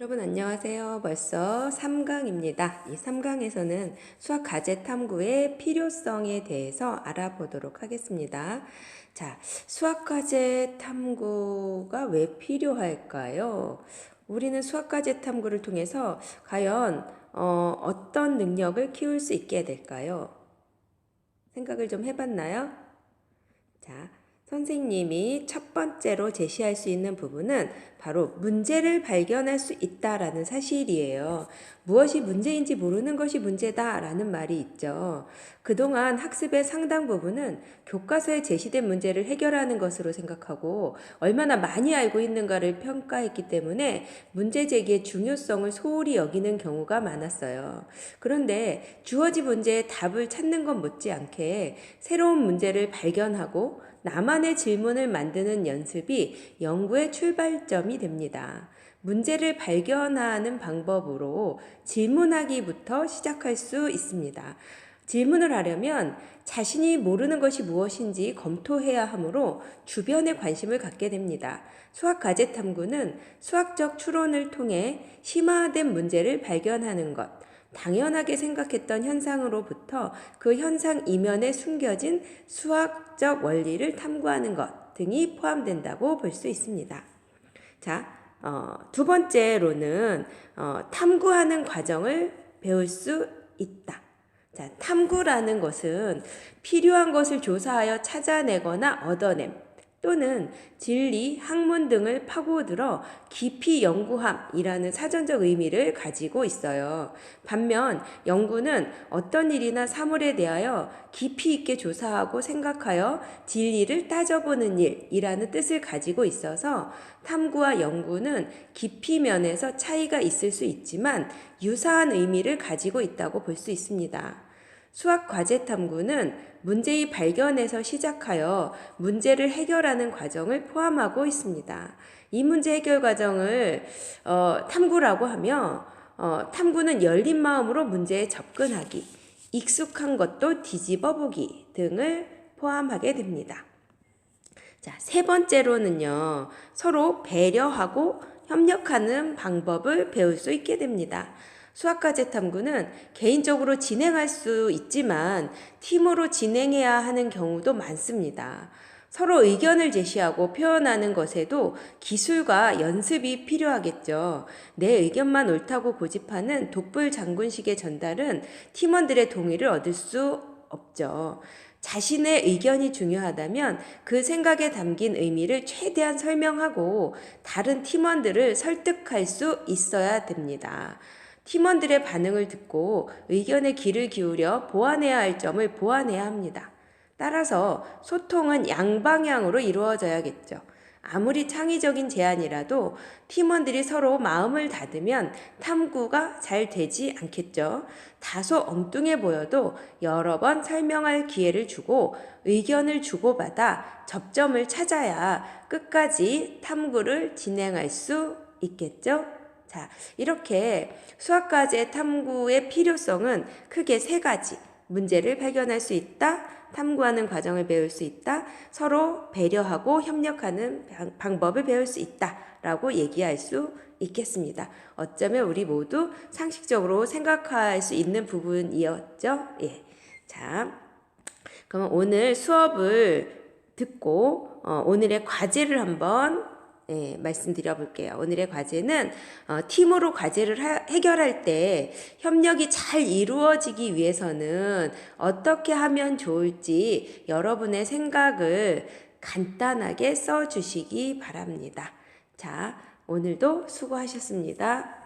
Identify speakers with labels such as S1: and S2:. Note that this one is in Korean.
S1: 여러분 안녕하세요. 벌써 3강입니다. 이 3강에서는 수학 과제 탐구의 필요성에 대해서 알아보도록 하겠습니다. 자, 수학 과제 탐구가 왜 필요할까요? 우리는 수학 과제 탐구를 통해서 과연 어떤 능력을 키울 수 있게 될까요? 생각을 좀 해봤나요? 자, 선생님이 첫 번째로 제시할 수 있는 부분은 바로 문제를 발견할 수 있다라는 사실이에요. 무엇이 문제인지 모르는 것이 문제다라는 말이 있죠. 그동안 학습의 상당 부분은 교과서에 제시된 문제를 해결하는 것으로 생각하고 얼마나 많이 알고 있는가를 평가했기 때문에 문제 제기의 중요성을 소홀히 여기는 경우가 많았어요. 그런데 주어진 문제의 답을 찾는 것 못지않게 새로운 문제를 발견하고 나만의 질문을 만드는 연습이 연구의 출발점이 됩니다. 문제를 발견하는 방법으로 질문하기부터 시작할 수 있습니다. 질문을 하려면 자신이 모르는 것이 무엇인지 검토해야 하므로 주변에 관심을 갖게 됩니다. 수학 과제 탐구는 수학적 추론을 통해 심화된 문제를 발견하는 것, 당연하게 생각했던 현상으로부터 그 현상 이면에 숨겨진 수학적 원리를 탐구하는 것 등이 포함된다고 볼 수 있습니다. 자, 두 번째로는 탐구하는 과정을 배울 수 있다. 자, 탐구라는 것은 필요한 것을 조사하여 찾아내거나 얻어냄 또는 진리, 학문 등을 파고들어 깊이 연구함이라는 사전적 의미를 가지고 있어요. 반면 연구는 어떤 일이나 사물에 대하여 깊이 있게 조사하고 생각하여 진리를 따져보는 일이라는 뜻을 가지고 있어서 탐구와 연구는 깊이 면에서 차이가 있을 수 있지만 유사한 의미를 가지고 있다고 볼 수 있습니다. 수학 과제 탐구는 문제의 발견에서 시작하여 문제를 해결하는 과정을 포함하고 있습니다. 이 문제 해결 과정을 탐구라고 하며 탐구는 열린 마음으로 문제에 접근하기, 익숙한 것도 뒤집어 보기 등을 포함하게 됩니다. 자, 세 번째로는요, 서로 배려하고 협력하는 방법을 배울 수 있게 됩니다. 수학과제 탐구는 개인적으로 진행할 수 있지만 팀으로 진행해야 하는 경우도 많습니다. 서로 의견을 제시하고 표현하는 것에도 기술과 연습이 필요하겠죠. 내 의견만 옳다고 고집하는 독불 장군식의 전달은 팀원들의 동의를 얻을 수 없죠. 자신의 의견이 중요하다면 그 생각에 담긴 의미를 최대한 설명하고 다른 팀원들을 설득할 수 있어야 됩니다. 팀원들의 반응을 듣고 의견에 귀를 기울여 보완해야 할 점을 보완해야 합니다. 따라서 소통은 양방향으로 이루어져야겠죠. 아무리 창의적인 제안이라도 팀원들이 서로 마음을 닫으면 탐구가 잘 되지 않겠죠. 다소 엉뚱해 보여도 여러 번 설명할 기회를 주고 의견을 주고받아 접점을 찾아야 끝까지 탐구를 진행할 수 있겠죠. 자, 이렇게 수학과제 탐구의 필요성은 크게 세 가지. 문제를 발견할 수 있다, 탐구하는 과정을 배울 수 있다, 서로 배려하고 협력하는 방법을 배울 수 있다라고 얘기할 수 있겠습니다. 어쩌면 우리 모두 상식적으로 생각할 수 있는 부분이었죠. 예. 자, 그럼 오늘 수업을 듣고 오늘의 과제를 한번 말씀드려 볼게요. 오늘의 과제는 팀으로 과제를 해결할 때 협력이 잘 이루어지기 위해서는 어떻게 하면 좋을지 여러분의 생각을 간단하게 써주시기 바랍니다. 자, 오늘도 수고하셨습니다.